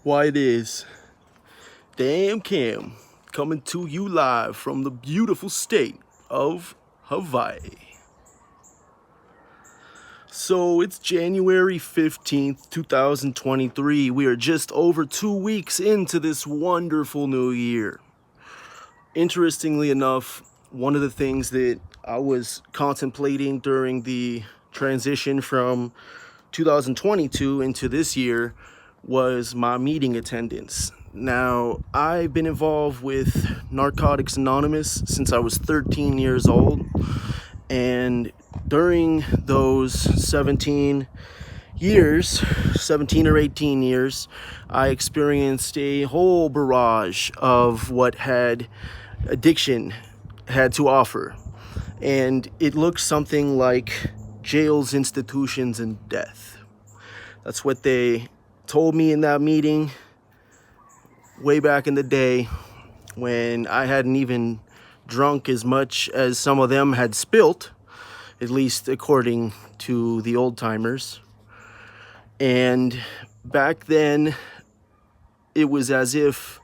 Why it is DaamnKam coming to you live from the beautiful state of Hawaii. So it's January 15th, 2023. We are just over 2 weeks into this wonderful new year. Interestingly enough, one of the things that I was contemplating during the transition from 2022 into this year was my meeting attendance. Now, I've been involved with Narcotics Anonymous since I was 13 years old, and during those 17 or 18 years, I experienced a whole barrage of what addiction had to offer, and it looked something like jails, institutions, and death. That's what they told me in that meeting way back in the day when I hadn't even drunk as much as some of them had spilt, at least according to the old timers. And back then, it was as if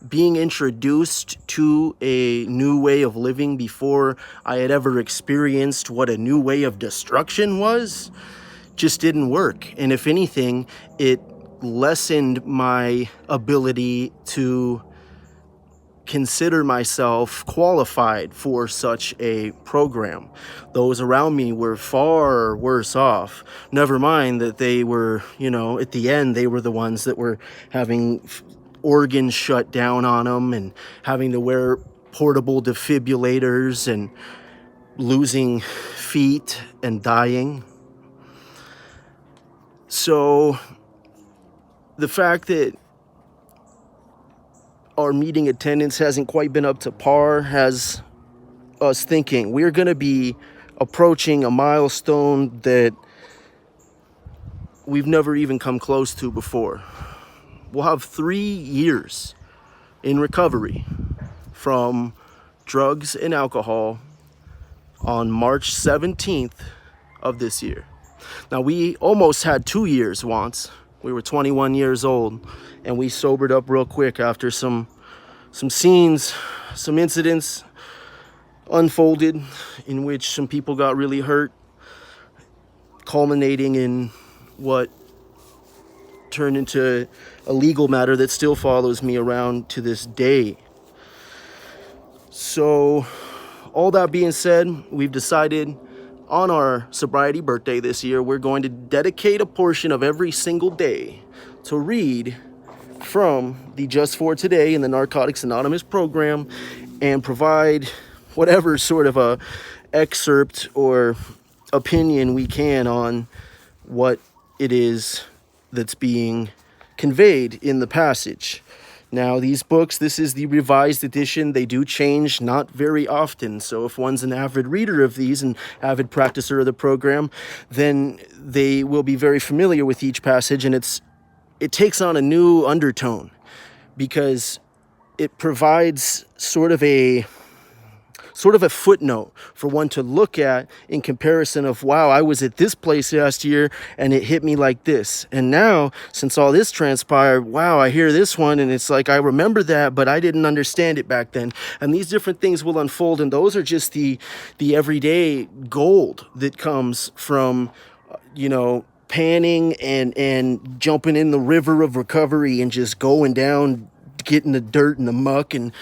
being introduced to a new way of living before I had ever experienced what a new way of destruction was just didn't work. And if anything, it lessened my ability to consider myself qualified for such a program. Those around me were far worse off. Never mind that they were, at the end, they were the ones that were having organs shut down on them and having to wear portable defibrillators and losing feet and dying. So the fact that our meeting attendance hasn't quite been up to par has us thinking we're going to be approaching a milestone that we've never even come close to before. We'll have 3 years in recovery from drugs and alcohol on March 17th of this year. Now, we almost had 2 years once. We were 21 years old, and we sobered up real quick after some scenes, some incidents unfolded in which some people got really hurt, culminating in what turned into a legal matter that still follows me around to this day. So, all that being said, we've decided on our sobriety birthday this year, we're going to dedicate a portion of every single day to read from the Just for Today in the Narcotics Anonymous program and provide whatever sort of a excerpt or opinion we can on what it is that's being conveyed in the passage. Now, these books, this is the revised edition. They do change not very often. So if one's an avid reader of these and avid practicer of the program, then they will be very familiar with each passage. And it takes on a new undertone because it provides sort of a footnote for one to look at in comparison of, wow, I was at this place last year and it hit me like this. And now, since all this transpired, wow, I hear this one and it's like, I remember that, but I didn't understand it back then. And these different things will unfold, and those are just the everyday gold that comes from, panning and jumping in the river of recovery and just going down, getting the dirt and the muck and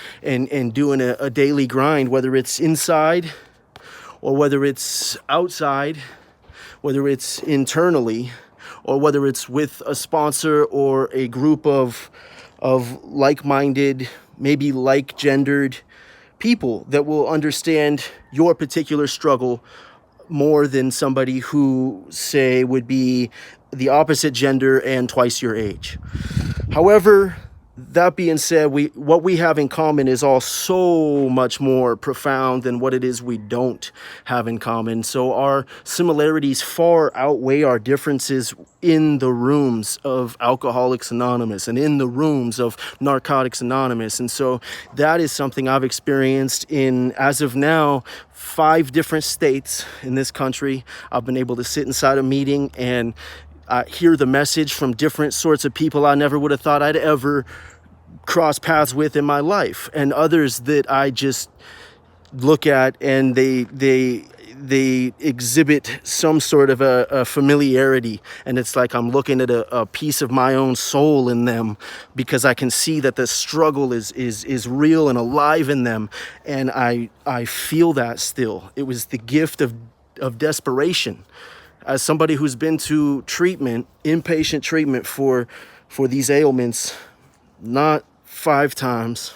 doing a daily grind, whether it's inside or whether it's outside, whether it's internally or whether it's with a sponsor or a group of like-minded, maybe like-gendered people that will understand your particular struggle more than somebody who, say, would be the opposite gender and twice your age. However, that being said, what we have in common is all so much more profound than what it is we don't have in common. So our similarities far outweigh our differences in the rooms of Alcoholics Anonymous and in the rooms of Narcotics Anonymous. And so that is something I've experienced in, as of now, 5 different states in this country. I've been able to sit inside a meeting and hear the message from different sorts of people I never would have thought I'd ever cross paths with in my life, and others that I just look at and they exhibit some sort of a familiarity, and it's like I'm looking at a piece of my own soul in them, because I can see that the struggle is real and alive in them, and I feel that still. It was the gift of desperation. As somebody who's been to treatment, inpatient treatment for these ailments, not 5 times,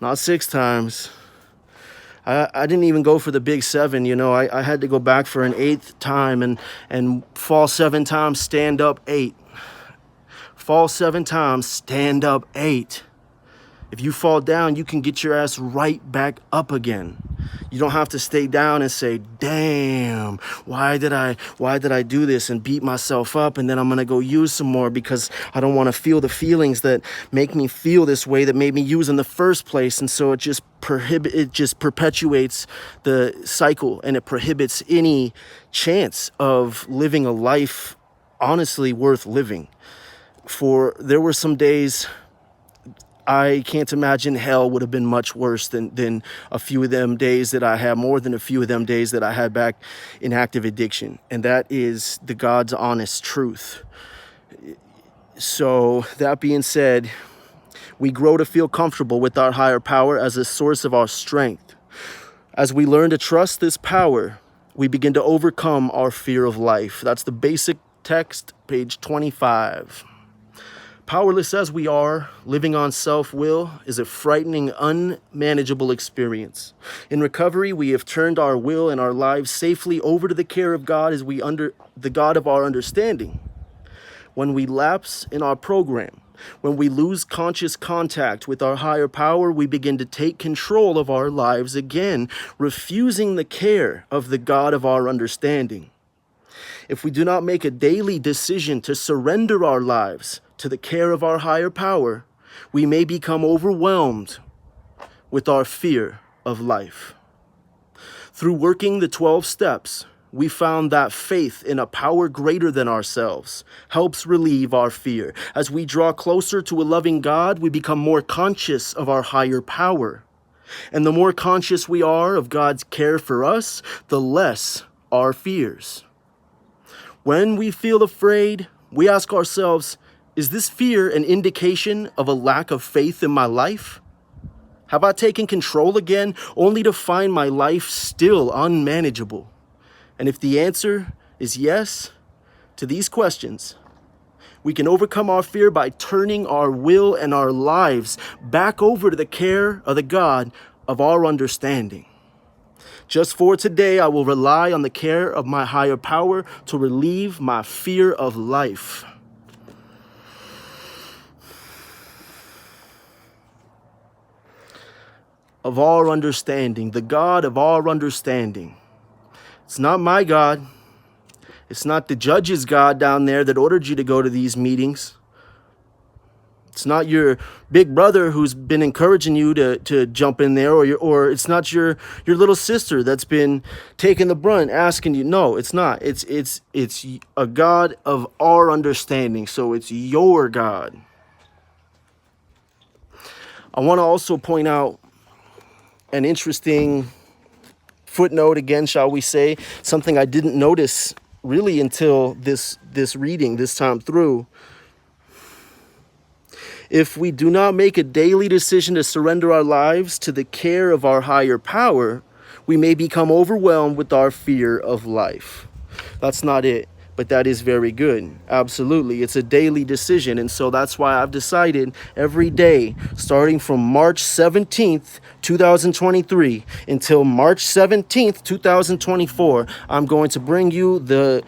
not 6 times. I didn't even go for the big 7, you know. I had to go back for an 8th time and fall 7 times, stand up 8. Fall 7 times, stand up 8. If you fall down, you can get your ass right back up again. You don't have to stay down and say, damn, why did I do this, and beat myself up, and then I'm gonna go use some more because I don't want to feel the feelings that make me feel this way, that made me use in the first place. And so it just perpetuates the cycle, and it prohibits any chance of living a life honestly worth living. For there were some days I can't imagine hell would have been much worse than a few of them days that I had, more than a few of them days that I had back in active addiction. And that is the God's honest truth. So that being said, we grow to feel comfortable with our higher power as a source of our strength. As we learn to trust this power, we begin to overcome our fear of life. That's the basic text, page 25. Powerless as we are, living on self-will is a frightening, unmanageable experience. In recovery, we have turned our will and our lives safely over to the care of God as the God of our understanding. When we lapse in our program, when we lose conscious contact with our higher power, we begin to take control of our lives again, refusing the care of the God of our understanding. If we do not make a daily decision to surrender our lives to the care of our higher power, we may become overwhelmed with our fear of life. Through working the 12 steps, we found that faith in a power greater than ourselves helps relieve our fear. As we draw closer to a loving God, we become more conscious of our higher power. And the more conscious we are of God's care for us, the less our fears. When we feel afraid, we ask ourselves, is this fear an indication of a lack of faith in my life? Have I taken control again, only to find my life still unmanageable? And if the answer is yes to these questions, we can overcome our fear by turning our will and our lives back over to the care of the God of our understanding. Just for today, I will rely on the care of my higher power to relieve my fear of life. Of our understanding, the God of our understanding. It's not my God. It's not the judge's God down there that ordered you to go to these meetings. It's not your big brother who's been encouraging you to jump in there, or it's not your little sister that's been taking the brunt, asking you. No, it's not. It's a God of our understanding. So it's your God. I want to also point out an interesting footnote, again, shall we say, something I didn't notice really until this reading, this time through. If we do not make a daily decision to surrender our lives to the care of our higher power, we may become overwhelmed with our fear of life. That's not it, but that is very good. Absolutely. It's a daily decision. And so that's why I've decided every day, starting from March 17th, 2023 until March 17th, 2024, I'm going to bring you the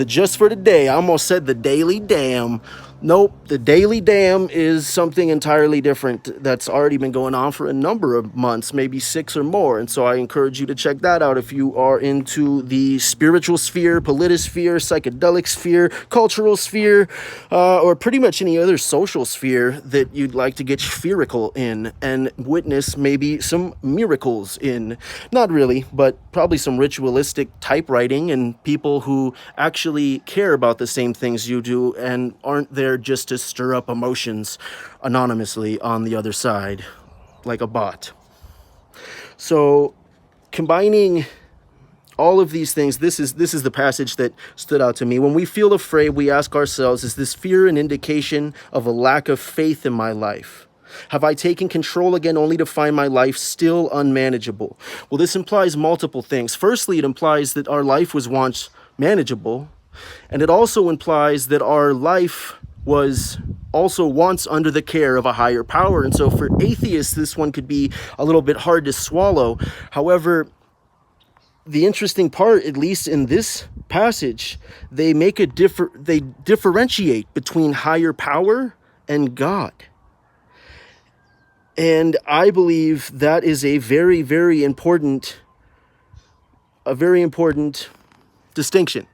just for today, I almost said the daily damn, Nope, the daily Daam is something entirely different that's already been going on for a number of months, maybe 6 or more. And so I encourage you to check that out if you are into the spiritual sphere, politisphere, psychedelic sphere, cultural sphere, or pretty much any other social sphere that you'd like to get spherical in and witness maybe some miracles in. Not really, but probably some ritualistic typewriting and people who actually care about the same things you do and aren't there just to stir up emotions anonymously on the other side, like a bot. So combining all of these things, this is the passage that stood out to me. When we feel afraid, we ask ourselves, is this fear an indication of a lack of faith in my life? Have I taken control again only to find my life still unmanageable? Well, this implies multiple things. Firstly, it implies that our life was once manageable, and it also implies that our life was also once under the care of a higher power. And so for atheists, this one could be a little bit hard to swallow. However, the interesting part, at least in this passage, they differentiate between higher power and God. And I believe that is a very, very important distinction.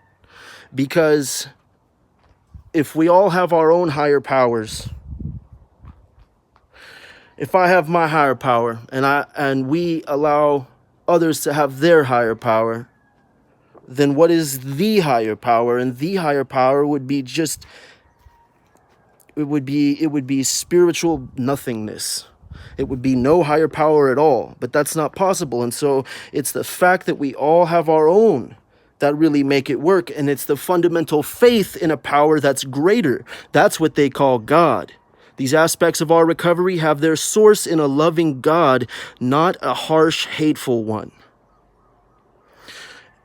Because if we all have our own higher powers, if I have my higher power and we allow others to have their higher power, then what is the higher power? And the higher power would be it would be spiritual nothingness. It would be no higher power at all, but that's not possible. And so it's the fact that we all have our own that really make it work. And it's the fundamental faith in a power that's greater. That's what they call God. These aspects of our recovery have their source in a loving God, not a harsh, hateful one.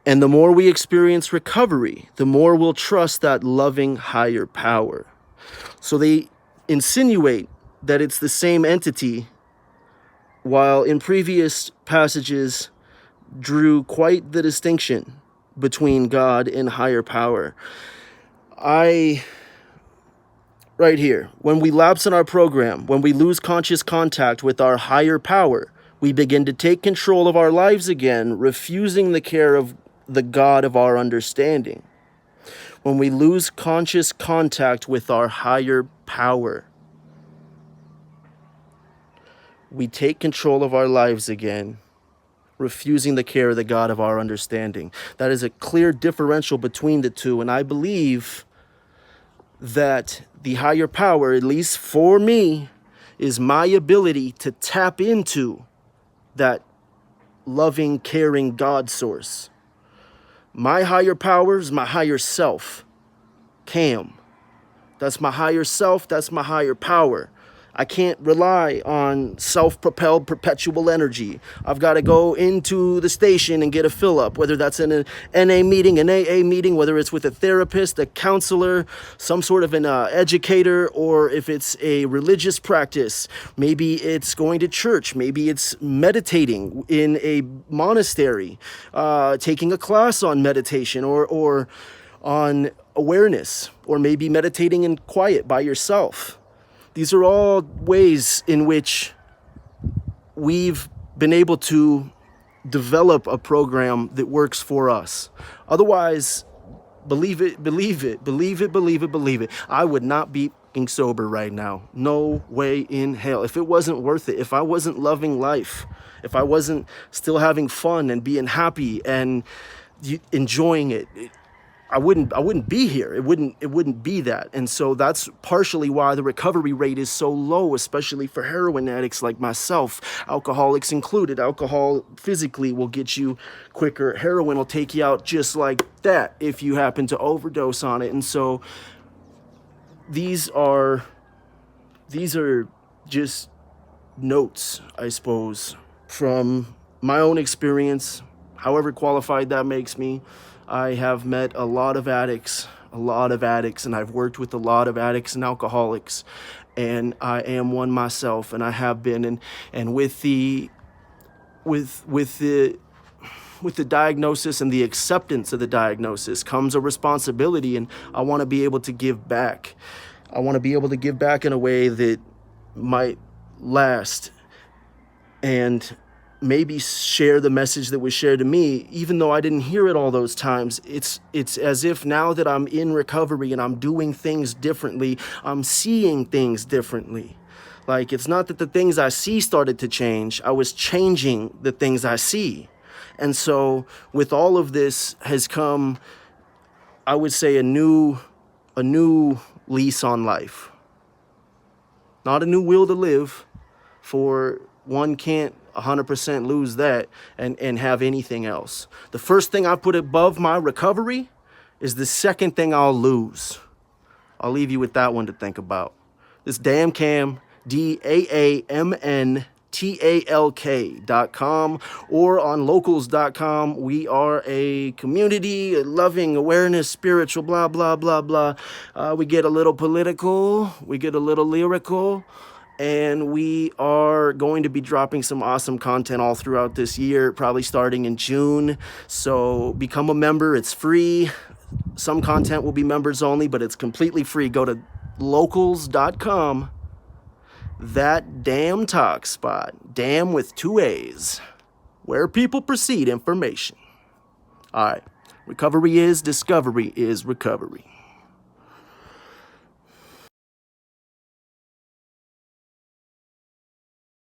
And the more we experience recovery, the more we'll trust that loving higher power. So they insinuate that it's the same entity, while in previous passages drew quite the distinction between God and higher power. Right here, when we lapse in our program, when we lose conscious contact with our higher power, we begin to take control of our lives again, refusing the care of the God of our understanding. When we lose conscious contact with our higher power, we take control of our lives again, refusing the care of the God of our understanding. That is a clear differential between the two, and I believe that the higher power, at least for me, is my ability to tap into that loving, caring God source. My higher power is my higher self, Kam. That's my higher self, that's my higher power. I can't rely on self-propelled perpetual energy. I've got to go into the station and get a fill-up, whether that's in an NA meeting, an AA meeting, whether it's with a therapist, a counselor, some sort of an educator, or if it's a religious practice. Maybe it's going to church. Maybe it's meditating in a monastery, taking a class on meditation or on awareness, or maybe meditating in quiet by yourself. These are all ways in which we've been able to develop a program that works for us. Otherwise, believe it, I would not be sober right now. No way in hell. If it wasn't worth it, if I wasn't loving life, if I wasn't still having fun and being happy and enjoying it, I wouldn't be here. It wouldn't be that. And so that's partially why the recovery rate is so low, especially for heroin addicts like myself, alcoholics included. Alcohol physically will get you quicker. Heroin will take you out just like that if you happen to overdose on it. And so these are just notes, I suppose, from my own experience, however qualified that makes me. I have met a lot of addicts, and I've worked with a lot of addicts and alcoholics, and I am one myself, and I have been, and with the diagnosis and the acceptance of the diagnosis comes a responsibility, and I want to be able to give back. I want to be able to give back in a way that might last and maybe share the message that was shared to me, even though I didn't hear it all those times. It's as if now that I'm in recovery and I'm doing things differently, I'm seeing things differently. Like, it's not that the things I see started to change, I was changing the things I see. And so with all of this has come, I would say, a new lease on life. Not a new will to live, for one can't 100% lose that and have anything else. The first thing I put above my recovery is the second thing I'll lose. I'll leave you with that one to think about. This DaamnKam, DaamnTalk.com, or on locals.com. We are a community, a loving awareness, spiritual, blah, blah, blah, blah. We get a little political, we get a little lyrical, and we are going to be dropping some awesome content all throughout this year, probably starting in June. So become a member. It's free. Some content will be members only, but it's completely free. Go to locals.com. That DaamnTalk spot, Daam with 2 A's, where people proceed information. All right. Recovery is discovery is recovery.